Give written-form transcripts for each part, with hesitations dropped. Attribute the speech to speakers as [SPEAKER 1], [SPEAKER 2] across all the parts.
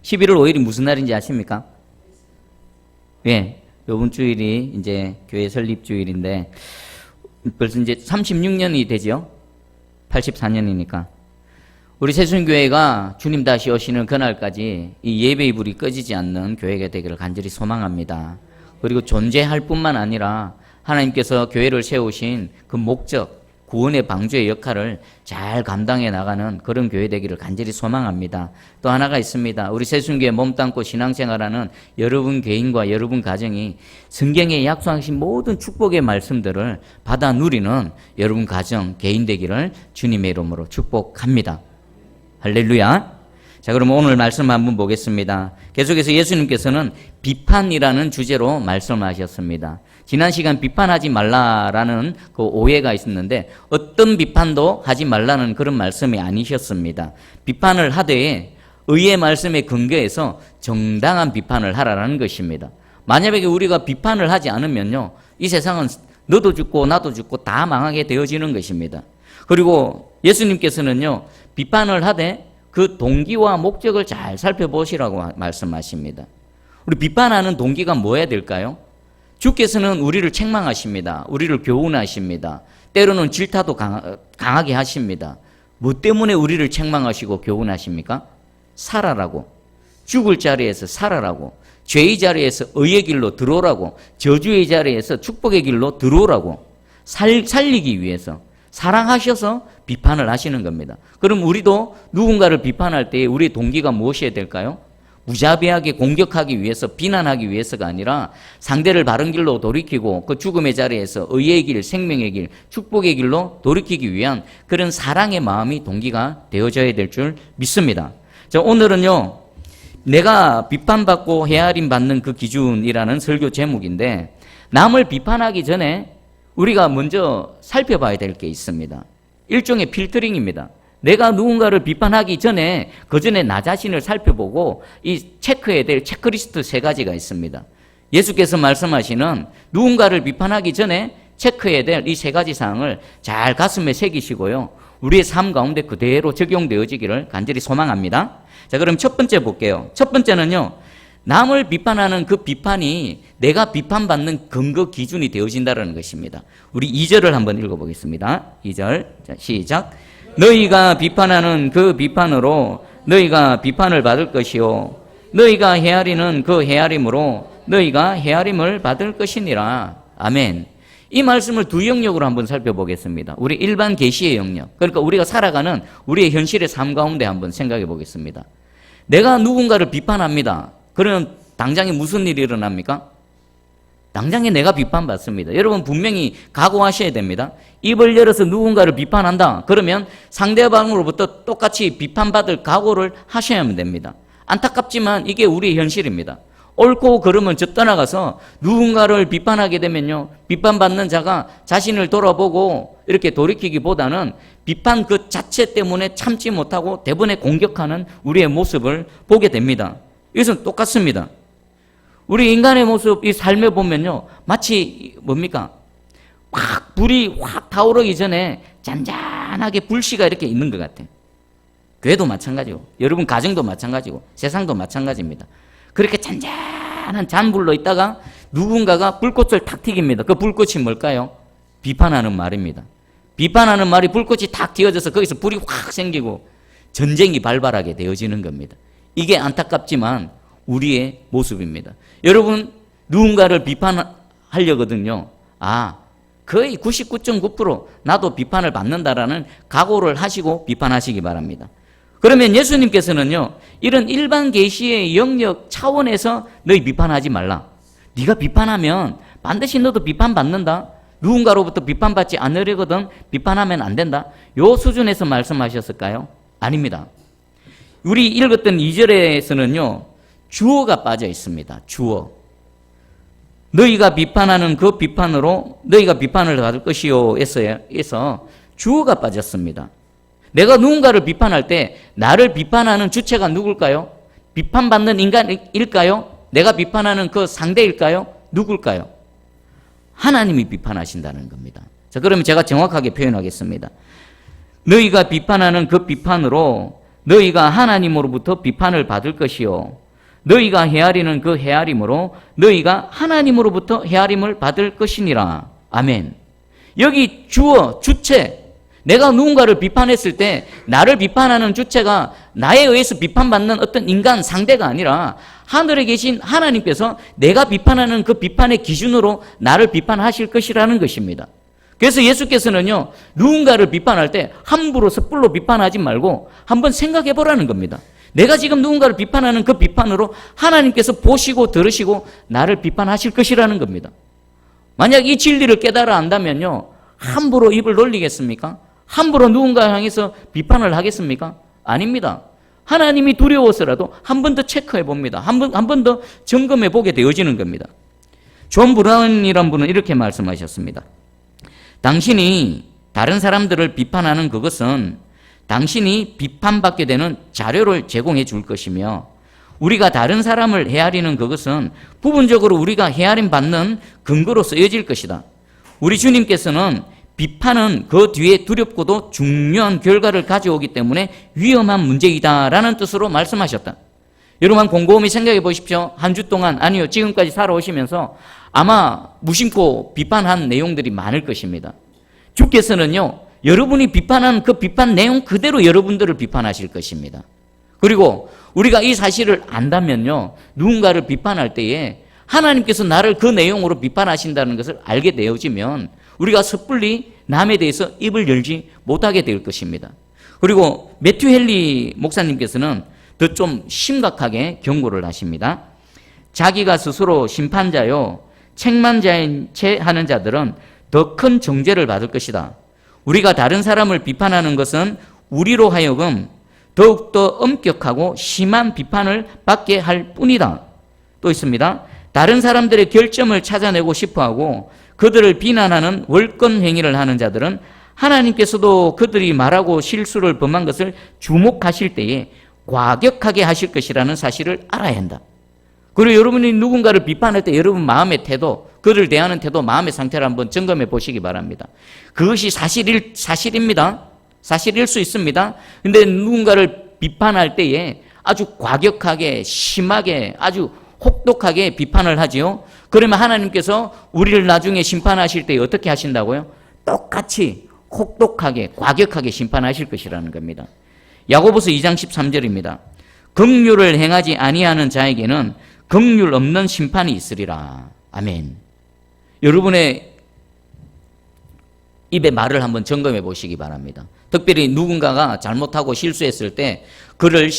[SPEAKER 1] 11월 5일이 무슨 날인지 아십니까? 예, 요번 주일이 이제 교회 설립 주일인데 벌써 이제 36년이 되죠? 84년이니까. 우리 새순교회가 주님 다시 오시는 그날까지 이 예배의 불이 꺼지지 않는 교회가 되기를 간절히 소망합니다. 그리고 존재할 뿐만 아니라 하나님께서 교회를 세우신 그 목적, 구원의 방주의 역할을 잘 감당해 나가는 그런 교회 되기를 간절히 소망합니다. 또 하나가 있습니다. 우리 새순교회 몸담고 신앙생활하는 여러분 개인과 여러분 가정이 성경에 약속하신 모든 축복의 말씀들을 받아 누리는 여러분 가정, 개인 되기를 주님의 이름으로 축복합니다. 할렐루야. 자, 그럼 오늘 말씀 한번 보겠습니다. 계속해서 예수님께서는 비판이라는 주제로 말씀하셨습니다. 지난 시간 비판하지 말라라는 그 오해가 있었는데 어떤 비판도 하지 말라는 그런 말씀이 아니셨습니다. 비판을 하되 의의 말씀에 근거해서 정당한 비판을 하라는 것입니다. 만약에 우리가 비판을 하지 않으면요, 이 세상은 너도 죽고 나도 죽고 다 망하게 되어지는 것입니다. 그리고 예수님께서는요, 비판을 하되 그 동기와 목적을 잘 살펴보시라고 말씀하십니다. 우리 비판하는 동기가 뭐야 될까요? 주께서는 우리를 책망하십니다. 우리를 교훈하십니다. 때로는 질타도 강하게 하십니다. 뭐 때문에 우리를 책망하시고 교훈하십니까? 살아라고. 죽을 자리에서 살아라고. 죄의 자리에서 의의 길로 들어오라고. 저주의 자리에서 축복의 길로 들어오라고. 살리기 위해서. 사랑하셔서 비판을 하시는 겁니다. 그럼 우리도 누군가를 비판할 때 우리의 동기가 무엇이어야 될까요? 무자비하게 공격하기 위해서, 비난하기 위해서가 아니라 상대를 바른 길로 돌이키고 그 죽음의 자리에서 의의 길, 생명의 길, 축복의 길로 돌이키기 위한 그런 사랑의 마음이 동기가 되어져야 될 줄 믿습니다. 자, 오늘은요, 내가 비판받고 헤아림 받는 그 기준이라는 설교 제목인데, 남을 비판하기 전에 우리가 먼저 살펴봐야 될 게 있습니다. 일종의 필터링입니다. 내가 누군가를 비판하기 전에 그 전에 나 자신을 살펴보고 이 체크해야 될 체크리스트 3가지가 있습니다. 예수께서 말씀하시는 누군가를 비판하기 전에 체크해야 될 이 3가지 사항을 잘 가슴에 새기시고요, 우리의 삶 가운데 그대로 적용되어지기를 간절히 소망합니다. 자, 그럼 첫 번째 볼게요. 첫 번째는요, 남을 비판하는 그 비판이 내가 비판받는 근거 기준이 되어진다는 것입니다. 우리 2절을 한번 읽어보겠습니다. 2절, 자, 시작. 너희가 비판하는 그 비판으로 너희가 비판을 받을 것이요, 너희가 헤아리는 그 헤아림으로 너희가 헤아림을 받을 것이니라. 아멘. 이 말씀을 두 영역으로 한번 살펴보겠습니다. 우리 일반 계시의 영역, 그러니까 우리가 살아가는 우리의 현실의 삶 가운데 한번 생각해 보겠습니다. 내가 누군가를 비판합니다. 그러면 당장에 무슨 일이 일어납니까? 당장에 내가 비판받습니다. 여러분 분명히 각오하셔야 됩니다. 입을 열어서 누군가를 비판한다. 그러면 상대방으로부터 똑같이 비판받을 각오를 하셔야만 됩니다. 안타깝지만 이게 우리의 현실입니다. 옳고 그름은 저 떠나가서 누군가를 비판하게 되면요, 비판받는 자가 자신을 돌아보고 이렇게 돌이키기보다는 비판 그 자체 때문에 참지 못하고 대번에 공격하는 우리의 모습을 보게 됩니다. 이것은 똑같습니다. 우리 인간의 모습, 이 삶에 보면요, 마치 뭡니까? 확 불이 확 타오르기 전에 잔잔하게 불씨가 이렇게 있는 것 같아요. 교회도 마찬가지고, 여러분 가정도 마찬가지고, 세상도 마찬가지입니다. 그렇게 잔잔한 잔불로 있다가 누군가가 불꽃을 탁 튀깁니다. 그 불꽃이 뭘까요? 비판하는 말입니다. 비판하는 말이 불꽃이 탁 튀어져서 거기서 불이 확 생기고 전쟁이 발발하게 되어지는 겁니다. 이게 안타깝지만 우리의 모습입니다. 여러분, 누군가를 비판하려거든요. 거의 99.9% 나도 비판을 받는다라는 각오를 하시고 비판하시기 바랍니다. 그러면 예수님께서는요, 이런 일반 계시의 영역 차원에서 너희 비판하지 말라. 네가 비판하면 반드시 너도 비판받는다. 누군가로부터 비판받지 않으려거든 비판하면 안 된다. 요 수준에서 말씀하셨을까요? 아닙니다. 우리 읽었던 2절에서는요, 주어가 빠져 있습니다. 주어. 너희가 비판하는 그 비판으로 너희가 비판을 받을 것이요 에서 주어가 빠졌습니다. 내가 누군가를 비판할 때 나를 비판하는 주체가 누굴까요? 비판받는 인간일까요? 내가 비판하는 그 상대일까요? 누굴까요? 하나님이 비판하신다는 겁니다. 자, 그러면 제가 정확하게 표현하겠습니다. 너희가 비판하는 그 비판으로 너희가 하나님으로부터 비판을 받을 것이요 너희가 헤아리는 그 헤아림으로 너희가 하나님으로부터 헤아림을 받을 것이니라. 아멘. 여기 주어, 주체, 내가 누군가를 비판했을 때 나를 비판하는 주체가 나에 의해서 비판받는 어떤 인간 상대가 아니라 하늘에 계신 하나님께서 내가 비판하는 그 비판의 기준으로 나를 비판하실 것이라는 것입니다. 그래서 예수께서는요, 누군가를 비판할 때 함부로 섣불로 비판하지 말고 한번 생각해 보라는 겁니다. 내가 지금 누군가를 비판하는 그 비판으로 하나님께서 보시고 들으시고 나를 비판하실 것이라는 겁니다. 만약 이 진리를 깨달아 안다면요, 함부로 입을 놀리겠습니까? 함부로 누군가 향해서 비판을 하겠습니까? 아닙니다. 하나님이 두려워서라도 한 번 더 체크해 봅니다. 한 번 더 점검해 보게 되어지는 겁니다. 존 브라운이란 분은 이렇게 말씀하셨습니다. 당신이 다른 사람들을 비판하는 그것은 당신이 비판받게 되는 자료를 제공해 줄 것이며 우리가 다른 사람을 헤아리는 그것은 부분적으로 우리가 헤아림 받는 근거로 쓰여질 것이다. 우리 주님께서는 비판은 그 뒤에 두렵고도 중요한 결과를 가져오기 때문에 위험한 문제이다라는 뜻으로 말씀하셨다. 여러분 곰곰이 생각해 보십시오. 한 주 동안 아니요 지금까지 살아오시면서 아마 무심코 비판한 내용들이 많을 것입니다. 주께서는요 여러분이 비판한 그 비판 내용 그대로 여러분들을 비판하실 것입니다. 그리고 우리가 이 사실을 안다면요 누군가를 비판할 때에 하나님께서 나를 그 내용으로 비판하신다는 것을 알게 되어지면 우리가 섣불리 남에 대해서 입을 열지 못하게 될 것입니다. 그리고 매튜 헨리 목사님께서는 더 좀 심각하게 경고를 하십니다. 자기가 스스로 심판자요 책망자인 채 하는 자들은 더 큰 정죄를 받을 것이다. 우리가 다른 사람을 비판하는 것은 우리로 하여금 더욱더 엄격하고 심한 비판을 받게 할 뿐이다. 또 있습니다. 다른 사람들의 결점을 찾아내고 싶어하고 그들을 비난하는 월권 행위를 하는 자들은 하나님께서도 그들이 말하고 실수를 범한 것을 주목하실 때에 과격하게 하실 것이라는 사실을 알아야 한다. 그리고 여러분이 누군가를 비판할 때 여러분 마음의 태도, 그를 대하는 태도, 마음의 상태를 한번 점검해 보시기 바랍니다. 그것이 사실입니다. 사실일 수 있습니다. 근데 누군가를 비판할 때에 아주 과격하게, 심하게, 아주 혹독하게 비판을 하지요. 그러면 하나님께서 우리를 나중에 심판하실 때 어떻게 하신다고요? 똑같이 혹독하게, 과격하게 심판하실 것이라는 겁니다. 야고보서 2장 13절입니다. 긍휼을 행하지 아니하는 자에게는 긍휼 없는 심판이 있으리라. 아멘. 여러분의 입의 말을 한번 점검해 보시기 바랍니다. 특별히 누군가가 잘못하고 실수했을 때 그를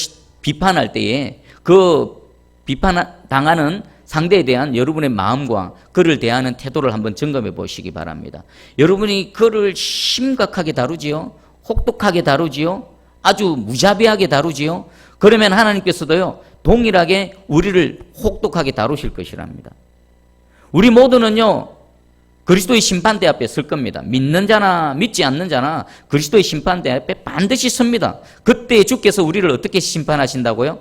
[SPEAKER 1] 비판할 때에 그 비판당하는 상대에 대한 여러분의 마음과 그를 대하는 태도를 한번 점검해 보시기 바랍니다. 여러분이 그를 심각하게 다루지요? 혹독하게 다루지요? 아주 무자비하게 다루지요? 그러면 하나님께서도요 동일하게 우리를 혹독하게 다루실 것이랍니다. 우리 모두는요 그리스도의 심판대 앞에 설 겁니다. 믿는 자나 믿지 않는 자나 그리스도의 심판대 앞에 반드시 섭니다. 그때 주께서 우리를 어떻게 심판하신다고요?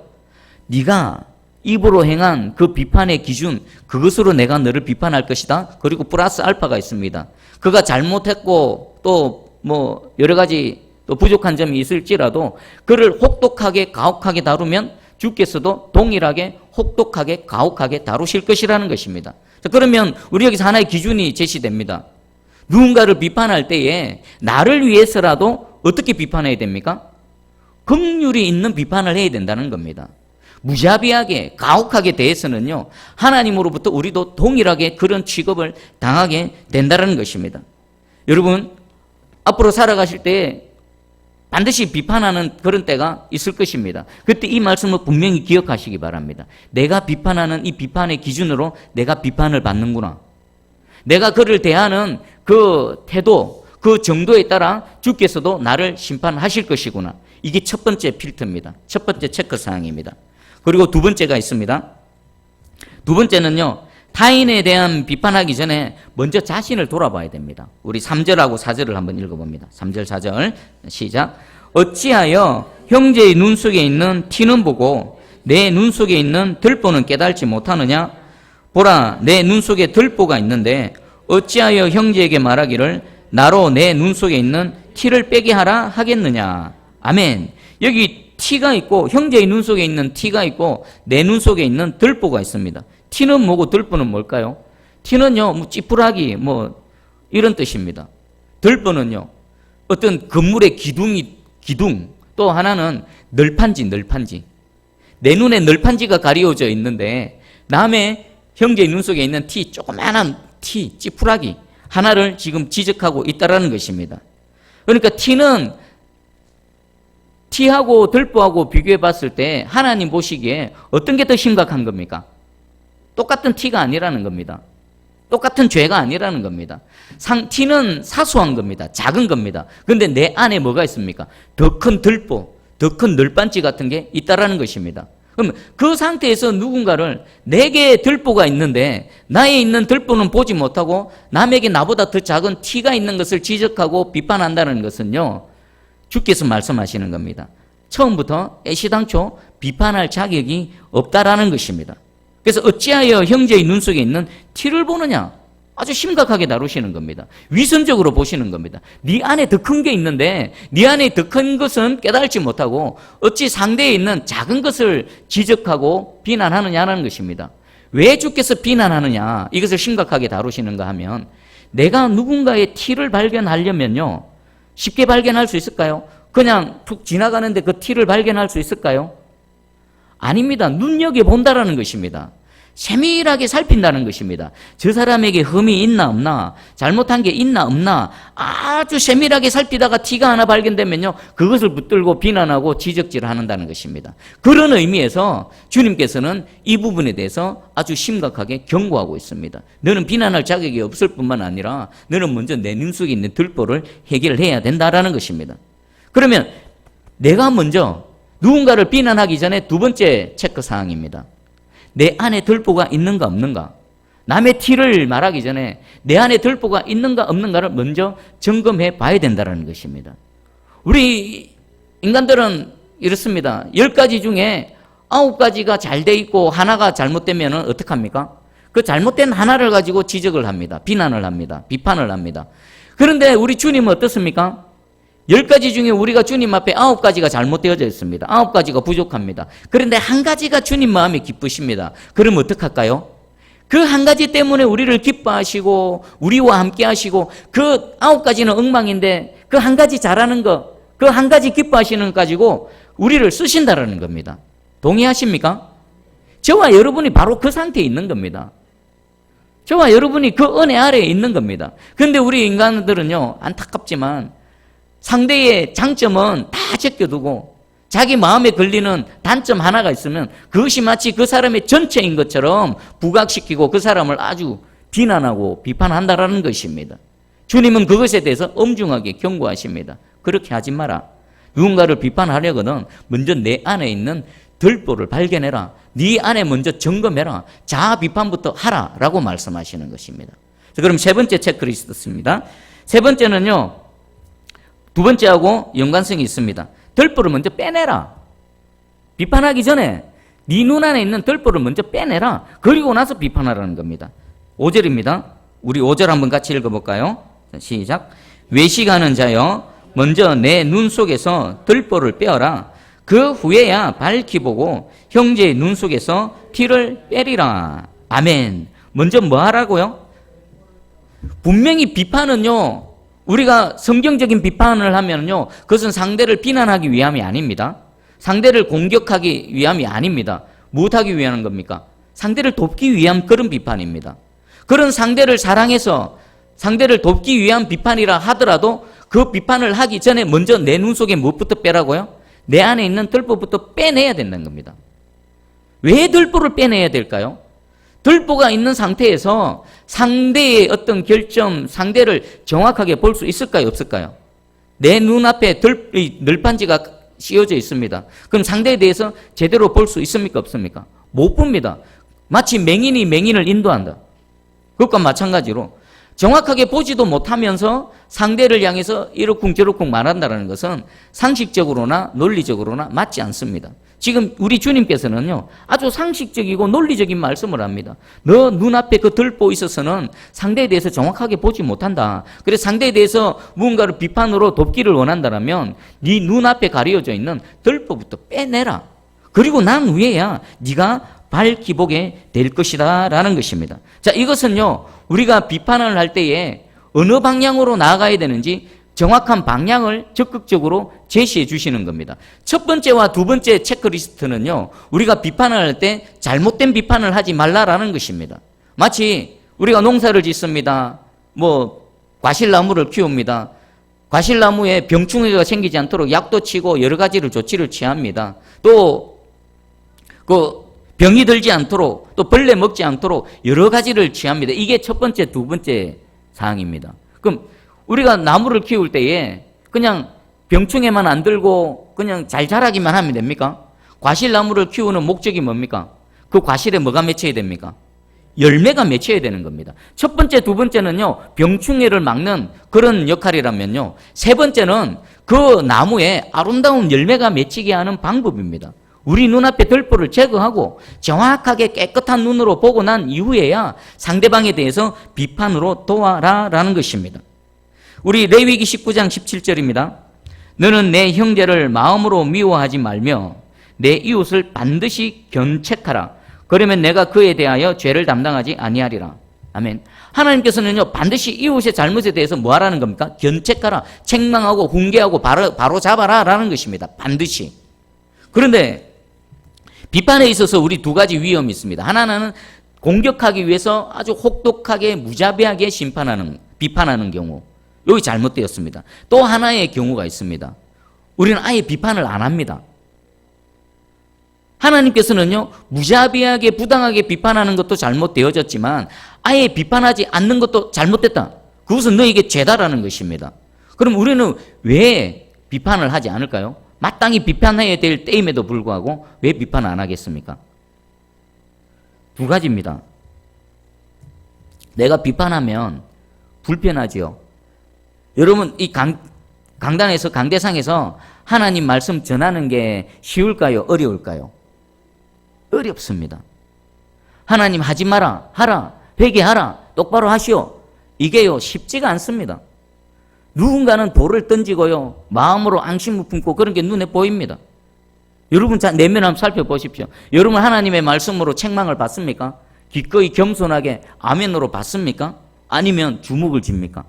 [SPEAKER 1] 네가 입으로 행한 그 비판의 기준, 그것으로 내가 너를 비판할 것이다. 그리고 플러스 알파가 있습니다. 그가 잘못했고 또 뭐 여러 가지 또 부족한 점이 있을지라도 그를 혹독하게 가혹하게 다루면 주께서도 동일하게 혹독하게 가혹하게 다루실 것이라는 것입니다. 자, 그러면 우리 여기서 하나의 기준이 제시됩니다. 누군가를 비판할 때에 나를 위해서라도 어떻게 비판해야 됩니까? 긍휼이 있는 비판을 해야 된다는 겁니다. 무자비하게 가혹하게 대해서는요 하나님으로부터 우리도 동일하게 그런 취급을 당하게 된다는 것입니다. 여러분 앞으로 살아가실 때 반드시 비판하는 그런 때가 있을 것입니다. 그때 이 말씀을 분명히 기억하시기 바랍니다. 내가 비판하는 이 비판의 기준으로 내가 비판을 받는구나. 내가 그를 대하는 그 태도, 그 정도에 따라 주께서도 나를 심판하실 것이구나. 이게 첫 번째 필터입니다. 첫 번째 체크사항입니다. 그리고 두 번째가 있습니다. 두 번째는요, 타인에 대한 비판하기 전에 먼저 자신을 돌아봐야 됩니다. 우리 3절하고 4절을 한번 읽어봅니다. 3절, 4절 시작. 어찌하여 형제의 눈 속에 있는 티는 보고 내 눈 속에 있는 들보는 깨달지 못하느냐? 보라, 내 눈 속에 들보가 있는데 어찌하여 형제에게 말하기를 나로 내 눈 속에 있는 티를 빼게 하라 하겠느냐? 아멘. 여기 티가 있고 형제의 눈 속에 있는 티가 있고 내 눈 속에 있는 들보가 있습니다. 티는 뭐고 들보는 뭘까요? 티는요, 뭐 찌푸라기 뭐 이런 뜻입니다. 들보는요, 어떤 건물의 기둥, 또 하나는 널판지. 내 눈에 널판지가 가려져 있는데 남의 형제의 눈 속에 있는 티, 조그마한 티, 찌푸라기 하나를 지금 지적하고 있다라는 것입니다. 그러니까 티하고 들보하고 비교해 봤을 때 하나님 보시기에 어떤 게 더 심각한 겁니까? 똑같은 티가 아니라는 겁니다. 똑같은 죄가 아니라는 겁니다. 티는 사소한 겁니다. 작은 겁니다. 그런데 내 안에 뭐가 있습니까? 더 큰 들보, 더 큰 널빤지 같은 게 있다라는 것입니다. 그럼 그 상태에서 누군가를 내게 들보가 있는데 나에 있는 들보는 보지 못하고 남에게 나보다 더 작은 티가 있는 것을 지적하고 비판한다는 것은요, 주께서 말씀하시는 겁니다. 처음부터 애시당초 비판할 자격이 없다라는 것입니다. 그래서 어찌하여 형제의 눈 속에 있는 티를 보느냐? 아주 심각하게 다루시는 겁니다. 위선적으로 보시는 겁니다. 네 안에 더 큰 게 있는데 네 안에 더 큰 것은 깨달지 못하고 어찌 상대에 있는 작은 것을 지적하고 비난하느냐는 것입니다. 왜 주께서 비난하느냐? 이것을 심각하게 다루시는가 하면 내가 누군가의 티를 발견하려면요, 쉽게 발견할 수 있을까요? 그냥 툭 지나가는데 그 티를 발견할 수 있을까요? 아닙니다. 눈여겨본다라는 것입니다. 세밀하게 살핀다는 것입니다. 저 사람에게 흠이 있나 없나, 잘못한 게 있나 없나 아주 세밀하게 살피다가 티가 하나 발견되면요, 그것을 붙들고 비난하고 지적질을 한다는 것입니다. 그런 의미에서 주님께서는 이 부분에 대해서 아주 심각하게 경고하고 있습니다. 너는 비난할 자격이 없을 뿐만 아니라 너는 먼저 내 눈 속에 있는 들보를 해결해야 된다라는 것입니다. 그러면 내가 먼저 누군가를 비난하기 전에 두 번째 체크사항입니다. 내 안에 들보가 있는가 없는가. 남의 티를 말하기 전에 내 안에 들보가 있는가 없는가를 먼저 점검해 봐야 된다는 것입니다. 우리 인간들은 이렇습니다. 10가지 중에 9가지가 잘 돼 있고 하나가 잘못되면 어떡합니까? 그 잘못된 하나를 가지고 지적을 합니다. 비난을 합니다. 비판을 합니다. 그런데 우리 주님은 어떻습니까? 10가지 중에 우리가 주님 앞에 9가지가 잘못되어져 있습니다. 9가지가 부족합니다. 그런데 한 가지가 주님 마음에 기쁘십니다. 그럼 어떡할까요? 그 한 가지 때문에 우리를 기뻐하시고 우리와 함께 하시고 그 9가지는 엉망인데 그 한 가지 잘하는 거, 그 한 가지 기뻐하시는 것 가지고 우리를 쓰신다라는 겁니다. 동의하십니까? 저와 여러분이 바로 그 상태에 있는 겁니다. 저와 여러분이 그 은혜 아래에 있는 겁니다. 그런데 우리 인간들은요, 안타깝지만 상대의 장점은 다 제껴두고 자기 마음에 걸리는 단점 하나가 있으면 그것이 마치 그 사람의 전체인 것처럼 부각시키고 그 사람을 아주 비난하고 비판한다라는 것입니다. 주님은 그것에 대해서 엄중하게 경고하십니다. 그렇게 하지 마라. 누군가를 비판하려거든 먼저 내 안에 있는 들보를 발견해라. 네 안에 먼저 점검해라. 자아 비판부터 하라 라고 말씀하시는 것입니다. 자, 그럼 세 번째 체크리스트입니다. 세 번째는요, 두 번째하고 연관성이 있습니다. 들보를 먼저 빼내라. 비판하기 전에 네 눈 안에 있는 들보를 먼저 빼내라. 그리고 나서 비판하라는 겁니다. 5절입니다. 우리 5절 한번 같이 읽어볼까요? 자, 시작. 외식하는 자여 먼저 내 눈 속에서 들보를 빼어라. 그 후에야 밝히 보고 형제의 눈 속에서 티를 빼리라. 아멘. 먼저 뭐 하라고요? 분명히 비판은요, 우리가 성경적인 비판을 하면요, 그것은 상대를 비난하기 위함이 아닙니다. 상대를 공격하기 위함이 아닙니다. 무엇하기 위한 겁니까? 상대를 돕기 위한 그런 비판입니다. 그런 상대를 사랑해서 상대를 돕기 위한 비판이라 하더라도 그 비판을 하기 전에 먼저 내 눈 속에 무엇부터 빼라고요? 내 안에 있는 들보부터 빼내야 된다는 겁니다. 왜 들보를 빼내야 될까요? 들보가 있는 상태에서 상대의 어떤 결점, 상대를 정확하게 볼 수 있을까요? 없을까요? 내 눈앞에 널판지가 씌워져 있습니다. 그럼 상대에 대해서 제대로 볼 수 있습니까? 없습니까? 못 봅니다. 마치 맹인이 맹인을 인도한다. 그것과 마찬가지로 정확하게 보지도 못하면서 상대를 향해서 이러쿵 저러쿵 말한다는 것은 상식적으로나 논리적으로나 맞지 않습니다. 지금 우리 주님께서는요, 아주 상식적이고 논리적인 말씀을 합니다. 너 눈앞에 그 들보 있어서는 상대에 대해서 정확하게 보지 못한다. 그래서 상대에 대해서 무언가를 비판으로 돕기를 원한다면 네 눈앞에 가려져 있는 들보부터 빼내라. 그리고 난 후에야 네가 발기복에 될 것이다 라는 것입니다. 자, 이것은요, 우리가 비판을 할 때에 어느 방향으로 나아가야 되는지 정확한 방향을 적극적으로 제시해 주시는 겁니다. 첫 번째와 두 번째 체크리스트는요, 우리가 비판을 할 때 잘못된 비판을 하지 말라라는 것입니다. 마치 우리가 농사를 짓습니다. 과실나무를 키웁니다. 과실나무에 병충해가 생기지 않도록 약도 치고 여러 가지를 조치를 취합니다. 또 병이 들지 않도록, 또 벌레 먹지 않도록 여러 가지를 취합니다. 이게 첫 번째, 두 번째 사항입니다. 그럼 우리가 나무를 키울 때에 그냥 병충해만 안 들고 그냥 잘 자라기만 하면 됩니까? 과실나무를 키우는 목적이 뭡니까? 그 과실에 뭐가 맺혀야 됩니까? 열매가 맺혀야 되는 겁니다. 첫 번째, 두 번째는요, 병충해를 막는 그런 역할이라면요, 세 번째는 그 나무에 아름다운 열매가 맺히게 하는 방법입니다. 우리 눈앞에 들보를 제거하고 정확하게 깨끗한 눈으로 보고 난 이후에야 상대방에 대해서 비판으로 도와라라는 것입니다. 우리 레위기 19장 17절입니다. 너는 내 형제를 마음으로 미워하지 말며 내 이웃을 반드시 견책하라. 그러면 내가 그에 대하여 죄를 담당하지 아니하리라. 아멘. 하나님께서는요, 반드시 이웃의 잘못에 대해서 뭐 하라는 겁니까? 견책하라. 책망하고 훈계하고 바로 잡아라 라는 것입니다. 반드시. 그런데 비판에 있어서 우리 두 가지 위험이 있습니다. 하나는 공격하기 위해서 아주 혹독하게 무자비하게 비판하는 경우. 여기 잘못되었습니다. 또 하나의 경우가 있습니다. 우리는 아예 비판을 안 합니다. 하나님께서는요, 무자비하게 부당하게 비판하는 것도 잘못되어졌지만 아예 비판하지 않는 것도 잘못됐다. 그것은 너에게 죄다라는 것입니다. 그럼 우리는 왜 비판을 하지 않을까요? 마땅히 비판해야 될 때임에도 불구하고 왜 비판 안 하겠습니까? 두 가지입니다. 내가 비판하면 불편하지요. 여러분, 이 강단에서, 강대상에서 하나님 말씀 전하는 게 쉬울까요? 어려울까요? 어렵습니다. 하나님 하지 마라, 하라, 회개하라, 똑바로 하시오. 이게요, 쉽지가 않습니다. 누군가는 돌을 던지고요, 마음으로 앙심을 품고 그런 게 눈에 보입니다. 여러분, 내면 한번 살펴보십시오. 여러분, 하나님의 말씀으로 책망을 받습니까? 기꺼이 겸손하게 아멘으로 받습니까? 아니면 주눅을 집니까?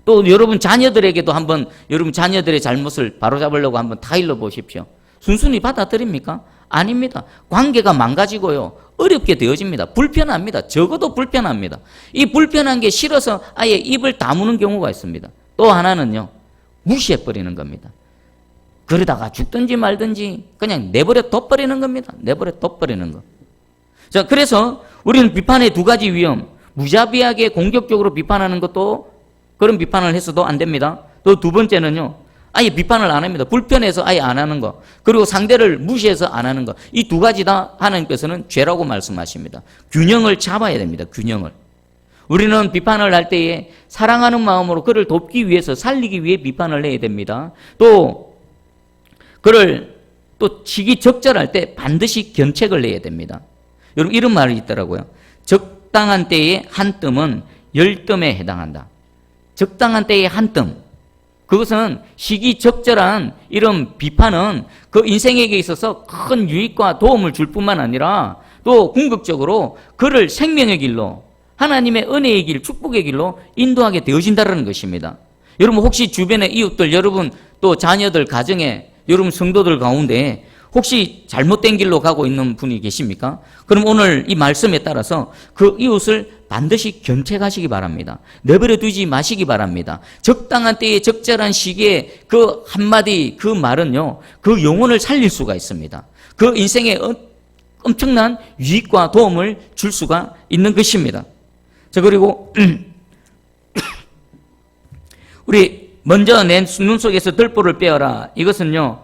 [SPEAKER 1] 또 여러분 자녀들에게도 한번 여러분 자녀들의 잘못을 바로잡으려고 한번 타일러 보십시오. 순순히 받아들입니까? 아닙니다. 관계가 망가지고요, 어렵게 되어집니다. 불편합니다. 적어도 불편합니다. 이 불편한 게 싫어서 아예 입을 다무는 경우가 있습니다. 또 하나는요, 무시해버리는 겁니다. 그러다가 죽든지 말든지 그냥 내버려 둬버리는 겁니다. 내버려 둬버리는 거. 자, 그래서 우리는 비판의 두 가지 위험, 무자비하게 공격적으로 비판하는 것도 그런 비판을 해서도 안 됩니다. 또 두 번째는요, 아예 비판을 안 합니다. 불편해서 아예 안 하는 거. 그리고 상대를 무시해서 안 하는 거. 이 두 가지 다 하나님께서는 죄라고 말씀하십니다. 균형을 잡아야 됩니다. 균형을. 우리는 비판을 할 때에 사랑하는 마음으로 그를 돕기 위해서, 살리기 위해 비판을 해야 됩니다. 또 그를 또 시기적절할 때 반드시 견책을 해야 됩니다. 여러분, 이런 말이 있더라고요. 적당한 때에 한 뜸은 열 뜸에 해당한다. 적당한 때에 한 뜸. 그것은 시기적절한 이런 비판은 그 인생에게 있어서 큰 유익과 도움을 줄 뿐만 아니라 또 궁극적으로 그를 생명의 길로, 하나님의 은혜의 길, 축복의 길로 인도하게 되어진다는 것입니다. 여러분, 혹시 주변의 이웃들, 여러분 또 자녀들, 가정에, 여러분 성도들 가운데 혹시 잘못된 길로 가고 있는 분이 계십니까? 그럼 오늘 이 말씀에 따라서 그 이웃을 반드시 견책하시기 바랍니다. 내버려 두지 마시기 바랍니다. 적당한 때에 적절한 시기에 그 한마디, 그 말은요, 그 영혼을 살릴 수가 있습니다. 그 인생에 엄청난 유익과 도움을 줄 수가 있는 것입니다. 자, 그리고 우리 먼저 내 눈 속에서 들보를 빼어라. 이것은요,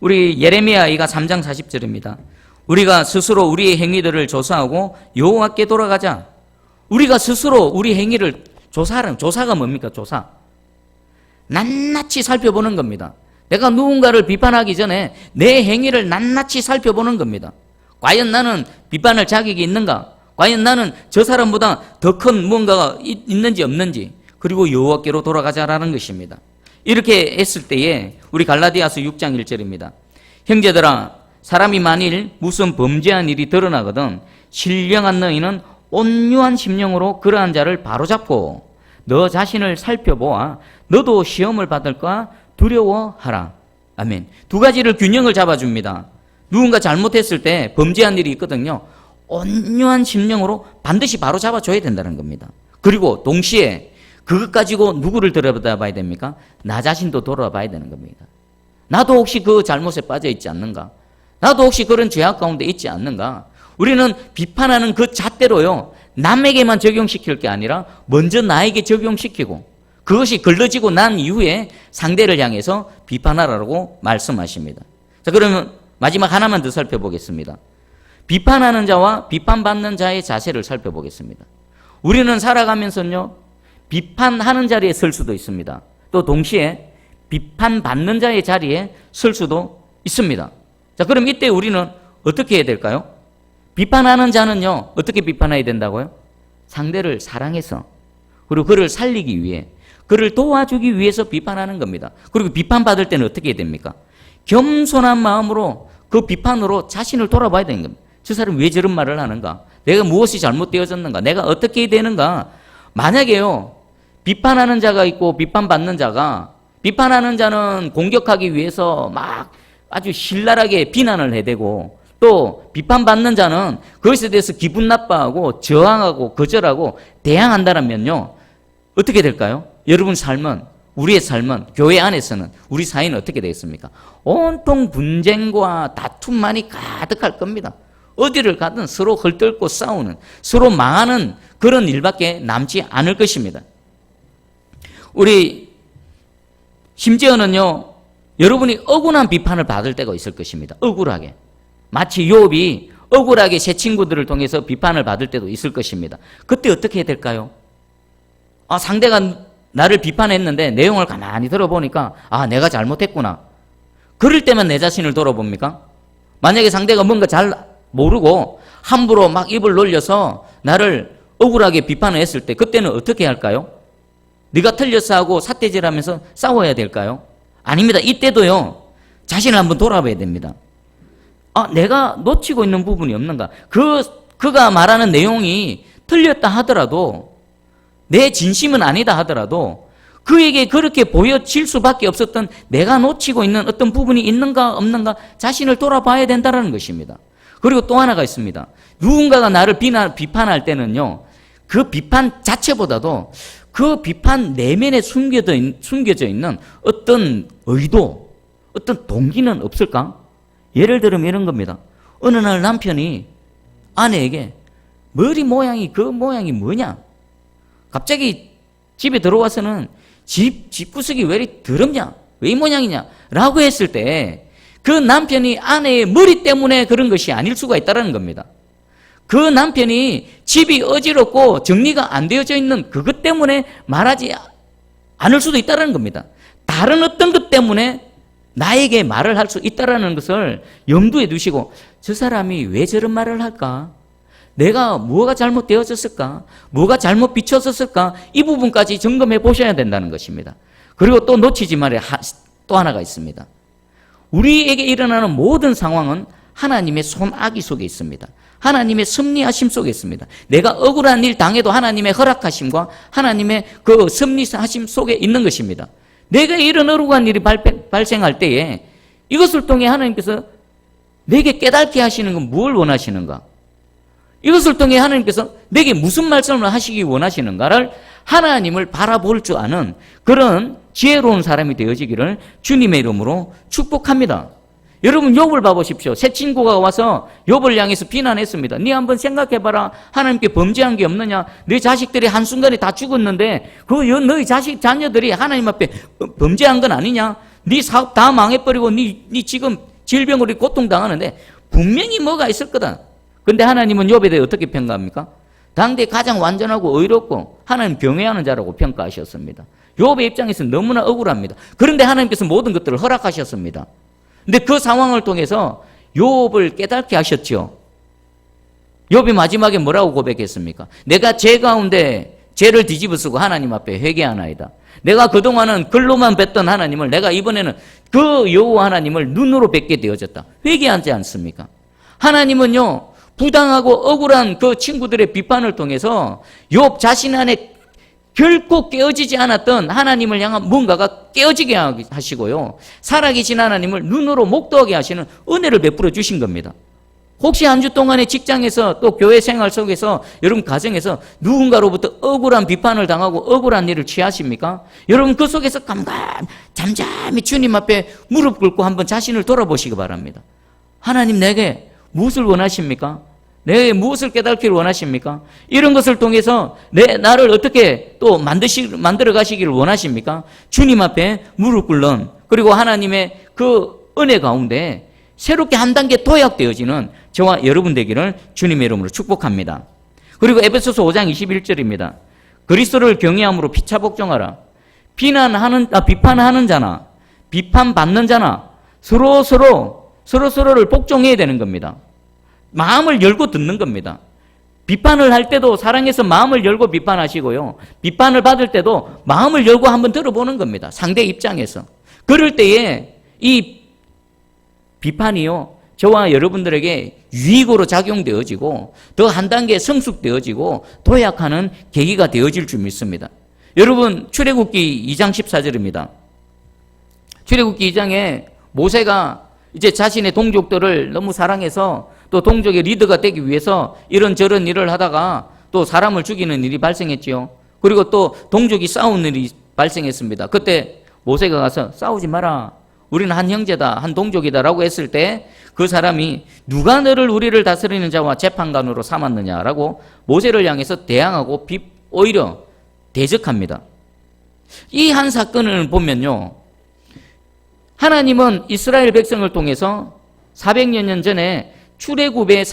[SPEAKER 1] 우리 예레미야가 3장 40절입니다. 우리가 스스로 우리의 행위들을 조사하고 여호와께 돌아가자. 우리가 스스로 우리 행위를 조사가 뭡니까? 조사. 낱낱이 살펴보는 겁니다. 내가 누군가를 비판하기 전에 내 행위를 낱낱이 살펴보는 겁니다. 과연 나는 비판할 자격이 있는가? 과연 나는 저 사람보다 더 큰 무언가가 있는지 없는지, 그리고 여호와께로 돌아가자라는 것입니다. 이렇게 했을 때에 우리 갈라디아서 6장 1절입니다. 형제들아, 사람이 만일 무슨 범죄한 일이 드러나거든 신령한 너희는 온유한 심령으로 그러한 자를 바로잡고 너 자신을 살펴보아 너도 시험을 받을까 두려워하라. 아멘. 두 가지를 균형을 잡아줍니다. 누군가 잘못했을 때 범죄한 일이 있거든요. 온유한 심령으로 반드시 바로잡아줘야 된다는 겁니다. 그리고 동시에 그것 가지고 누구를 들여다봐야 됩니까? 나 자신도 돌아봐야 되는 겁니다. 나도 혹시 그 잘못에 빠져 있지 않는가? 나도 혹시 그런 죄악 가운데 있지 않는가? 우리는 비판하는 그 잣대로요, 남에게만 적용시킬 게 아니라 먼저 나에게 적용시키고 그것이 걸러지고 난 이후에 상대를 향해서 비판하라고 말씀하십니다. 자, 그러면 마지막 하나만 더 살펴보겠습니다. 비판하는 자와 비판받는 자의 자세를 살펴보겠습니다. 우리는 살아가면서요, 비판하는 자리에 설 수도 있습니다. 또 동시에 비판받는 자의 자리에 설 수도 있습니다. 자, 그럼 이때 우리는 어떻게 해야 될까요? 비판하는 자는요, 어떻게 비판해야 된다고요? 상대를 사랑해서, 그리고 그를 살리기 위해, 그를 도와주기 위해서 비판하는 겁니다. 그리고 비판받을 때는 어떻게 해야 됩니까? 겸손한 마음으로 그 비판으로 자신을 돌아봐야 되는 겁니다. 저 사람이 왜 저런 말을 하는가? 내가 무엇이 잘못되어졌는가? 내가 어떻게 해야 되는가? 만약에요, 비판하는 자가 있고 비판받는 자가, 비판하는 자는 공격하기 위해서 막 아주 신랄하게 비난을 해대고, 또 비판받는 자는 그것에 대해서 기분 나빠하고 저항하고 거절하고 대항한다면요, 어떻게 될까요? 여러분 삶은, 우리의 삶은, 교회 안에서는, 우리 사이는 어떻게 되겠습니까? 온통 분쟁과 다툼만이 가득할 겁니다. 어디를 가든 서로 헐뜯고 싸우는, 서로 망하는 그런 일밖에 남지 않을 것입니다. 우리 심지어는요, 여러분이 억울한 비판을 받을 때가 있을 것입니다. 억울하게. 마치 욥이 억울하게 새 친구들을 통해서 비판을 받을 때도 있을 것입니다. 그때 어떻게 해야 될까요? 상대가 나를 비판했는데 내용을 가만히 들어보니까 내가 잘못했구나. 그럴 때만 내 자신을 돌아봅니까? 만약에 상대가 뭔가 잘 모르고 함부로 막 입을 놀려서 나를 억울하게 비판을 했을 때 그때는 어떻게 할까요? 네가 틀렸어 하고 삿대질하면서 싸워야 될까요? 아닙니다. 이때도요, 자신을 한번 돌아봐야 됩니다. 내가 놓치고 있는 부분이 없는가? 그가 말하는 내용이 틀렸다 하더라도, 내 진심은 아니다 하더라도 그에게 그렇게 보여질 수밖에 없었던 내가 놓치고 있는 어떤 부분이 있는가 없는가 자신을 돌아봐야 된다는 것입니다. 그리고 또 하나가 있습니다. 누군가가 나를 비판할 때는요, 그 비판 자체보다도 그 비판 내면에 숨겨져 있는 어떤 의도, 어떤 동기는 없을까? 예를 들면 이런 겁니다. 어느 날 남편이 아내에게 머리 모양이 그 모양이 뭐냐? 갑자기 집에 들어와서는 집구석이 왜 이리 더럽냐? 왜 이 모양이냐? 라고 했을 때 그 남편이 아내의 머리 때문에 그런 것이 아닐 수가 있다는 겁니다. 그 남편이 집이 어지럽고 정리가 안 되어져 있는 그것 때문에 말하지 않을 수도 있다는 겁니다. 다른 어떤 것 때문에 나에게 말을 할 수 있다는 것을 염두에 두시고, 저 사람이 왜 저런 말을 할까? 내가 뭐가 잘못되어졌을까? 뭐가 잘못 비춰졌을까? 이 부분까지 점검해 보셔야 된다는 것입니다. 그리고 또 놓치지 말아야 또 하나가 있습니다. 우리에게 일어나는 모든 상황은 하나님의 손아귀 속에 있습니다. 하나님의 섭리하심 속에 있습니다. 내가 억울한 일 당해도 하나님의 허락하심과 하나님의 그 섭리하심 속에 있는 것입니다. 내가 이런 억울한 일이 발생할 때에 이것을 통해 하나님께서 내게 깨닫게 하시는 건 뭘 원하시는가? 이것을 통해 하나님께서 내게 무슨 말씀을 하시기 원하시는가를 하나님을 바라볼 줄 아는 그런 지혜로운 사람이 되어지기를 주님의 이름으로 축복합니다. 여러분 욥을 봐보십시오. 새 친구가 와서 욥을 향해서 비난했습니다. 네 한번 생각해봐라. 하나님께 범죄한 게 없느냐? 네 자식들이 한순간에 다 죽었는데 너희 자녀들이 하나님 앞에 범죄한 건 아니냐? 네 사업 다 망해버리고 네 지금 질병으로 고통당하는데 분명히 뭐가 있을 거다. 근데 하나님은 욥에 대해 어떻게 평가합니까? 당대 가장 완전하고 의롭고 하나님 경외하는 자라고 평가하셨습니다. 욥의 입장에서는 너무나 억울합니다. 그런데 하나님께서 모든 것들을 허락하셨습니다. 근데 그 상황을 통해서 욥을 깨닫게 하셨죠. 욥이 마지막에 뭐라고 고백했습니까? 내가 죄 가운데 죄를 뒤집어쓰고 하나님 앞에 회개하나이다. 내가 그동안은 글로만 뵀던 하나님을 내가 이번에는 그 여호와 하나님을 눈으로 뵙게 되어졌다. 회개하지 않습니까? 하나님은요, 부당하고 억울한 그 친구들의 비판을 통해서 욥 자신 안에 결코 깨어지지 않았던 하나님을 향한 뭔가가 깨어지게 하시고요, 살아계신 하나님을 눈으로 목도하게 하시는 은혜를 베풀어 주신 겁니다. 혹시 한 주 동안의 직장에서 또 교회 생활 속에서 여러분 가정에서 누군가로부터 억울한 비판을 당하고 억울한 일을 취하십니까? 여러분 그 속에서 잠잠히 주님 앞에 무릎 꿇고 한번 자신을 돌아보시기 바랍니다. 하나님 내게 무엇을 원하십니까? 내게 무엇을 깨닫기를 원하십니까? 이런 것을 통해서 나를 어떻게 또 만들어 가시기를 원하십니까? 주님 앞에 무릎 꿇는, 그리고 하나님의 그 은혜 가운데 새롭게 한 단계 도약되어지는 저와 여러분 되기를 주님의 이름으로 축복합니다. 그리고 에베소서 5장 21절입니다. 그리스도를 경외함으로 피차 복종하라. 비판하는 자나 비판받는 자나 서로를 복종해야 되는 겁니다. 마음을 열고 듣는 겁니다. 비판을 할 때도 사랑해서 마음을 열고 비판하시고요, 비판을 받을 때도 마음을 열고 한번 들어보는 겁니다. 상대 입장에서. 그럴 때에 이 비판이요, 저와 여러분들에게 유익으로 작용되어지고 더 한 단계 성숙되어지고 도약하는 계기가 되어질 줄 믿습니다. 여러분, 출애굽기 2장 14절입니다. 출애굽기 2장에 모세가 이제 자신의 동족들을 너무 사랑해서 또 동족의 리더가 되기 위해서 이런저런 일을 하다가 또 사람을 죽이는 일이 발생했지요. 그리고 또 동족이 싸우는 일이 발생했습니다. 그때 모세가 가서 싸우지 마라, 우리는 한 형제다, 한 동족이다라고 했을 때 그 사람이 누가 너를 우리를 다스리는 자와 재판관으로 삼았느냐라고 모세를 향해서 대항하고 오히려 대적합니다. 이 한 사건을 보면요, 하나님은 이스라엘 백성을 통해서 400여 년 전에 출애굽의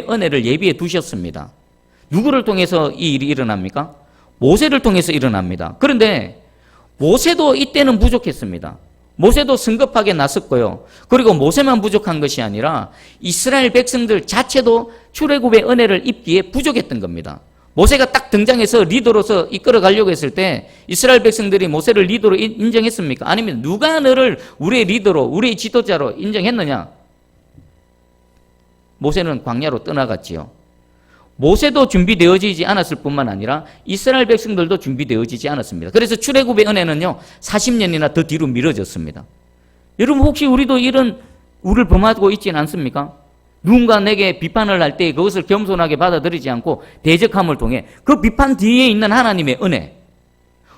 [SPEAKER 1] 은혜를 예비해 두셨습니다. 누구를 통해서 이 일이 일어납니까? 모세를 통해서 일어납니다. 그런데 모세도 이때는 부족했습니다. 모세도 성급하게 나섰고요. 그리고 모세만 부족한 것이 아니라 이스라엘 백성들 자체도 출애굽의 은혜를 입기에 부족했던 겁니다. 모세가 딱 등장해서 리더로서 이끌어 가려고 했을 때 이스라엘 백성들이 모세를 리더로 인정했습니까? 아니면 누가 너를 우리의 리더로, 우리의 지도자로 인정했느냐? 모세는 광야로 떠나갔지요. 모세도 준비되어지지 않았을 뿐만 아니라 이스라엘 백성들도 준비되어지지 않았습니다. 그래서 출애굽의 은혜는요, 40년이나 더 뒤로 미뤄졌습니다. 여러분 혹시 우리도 이런 우를 범하고 있지는 않습니까? 누군가 내게 비판을 할 때 그것을 겸손하게 받아들이지 않고 대적함을 통해 그 비판 뒤에 있는 하나님의 은혜,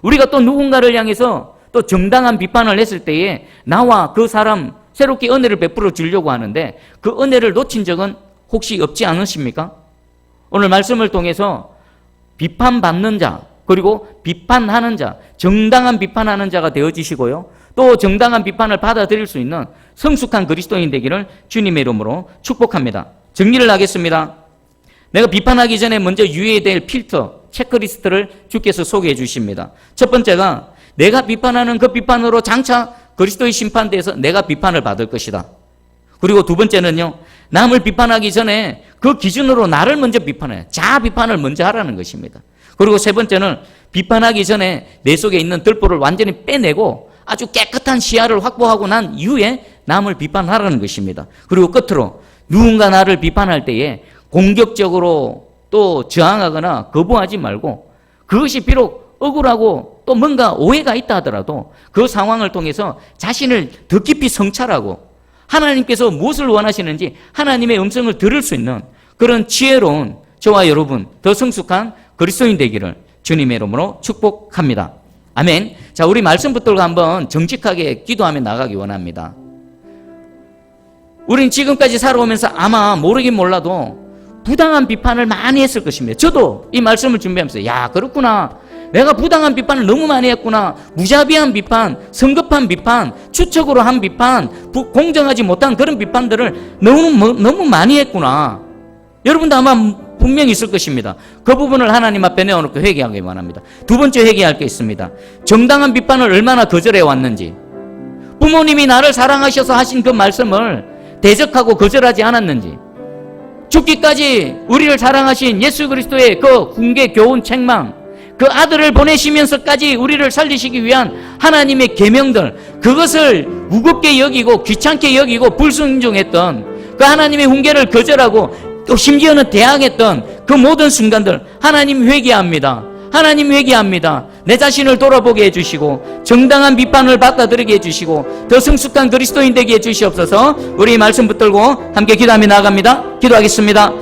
[SPEAKER 1] 우리가 또 누군가를 향해서 또 정당한 비판을 했을 때에 나와 그 사람 새롭게 은혜를 베풀어 주려고 하는데 그 은혜를 놓친 적은 혹시 없지 않으십니까? 오늘 말씀을 통해서 비판받는 자, 그리고 비판하는 자, 정당한 비판하는 자가 되어지시고요, 또 정당한 비판을 받아들일 수 있는 성숙한 그리스도인 되기를 주님의 이름으로 축복합니다. 정리를 하겠습니다. 내가 비판하기 전에 먼저 유의해야 될 필터, 체크리스트를 주께서 소개해 주십니다. 첫 번째가 내가 비판하는 그 비판으로 장차 그리스도의 심판대에서 내가 비판을 받을 것이다. 그리고 두 번째는요, 남을 비판하기 전에 그 기준으로 나를 먼저 비판해, 자아 비판을 먼저 하라는 것입니다. 그리고 세 번째는 비판하기 전에 내 속에 있는 들보를 완전히 빼내고 아주 깨끗한 시야를 확보하고 난 이후에 남을 비판하라는 것입니다. 그리고 끝으로 누군가 나를 비판할 때에 공격적으로 또 저항하거나 거부하지 말고, 그것이 비록 억울하고 또 뭔가 오해가 있다 하더라도 그 상황을 통해서 자신을 더 깊이 성찰하고 하나님께서 무엇을 원하시는지 하나님의 음성을 들을 수 있는 그런 지혜로운 저와 여러분, 더 성숙한 그리스도인 되기를 주님의 이름으로 축복합니다. 아멘. 자, 우리 말씀 붙들고 한번 정직하게 기도하며 나가기 원합니다. 우린 지금까지 살아오면서 아마 모르긴 몰라도 부당한 비판을 많이 했을 것입니다. 저도 이 말씀을 준비하면서 야, 그렇구나, 내가 부당한 비판을 너무 많이 했구나, 무자비한 비판, 성급한 비판, 추측으로 한 비판, 공정하지 못한 그런 비판들을 너무 많이 했구나. 여러분도 아마 분명히 있을 것입니다. 그 부분을 하나님 앞에 내어놓고 회개하기 원합니다. 두 번째 회개할 게 있습니다. 정당한 비판을 얼마나 거절해 왔는지, 부모님이 나를 사랑하셔서 하신 그 말씀을 대적하고 거절하지 않았는지, 죽기까지 우리를 사랑하신 예수 그리스도의 그 훈계 교훈 책망, 그 아들을 보내시면서까지 우리를 살리시기 위한 하나님의 계명들, 그것을 무겁게 여기고 귀찮게 여기고 불순종했던 그 하나님의 훈계를 거절하고 또 심지어는 대항했던 그 모든 순간들, 하나님 회개합니다. 하나님 회개합니다. 내 자신을 돌아보게 해주시고 정당한 비판을 받아들이게 해주시고 더 성숙한 그리스도인 되게 해주시옵소서. 우리 말씀 붙들고 함께 기도하며 나아갑니다. 기도하겠습니다.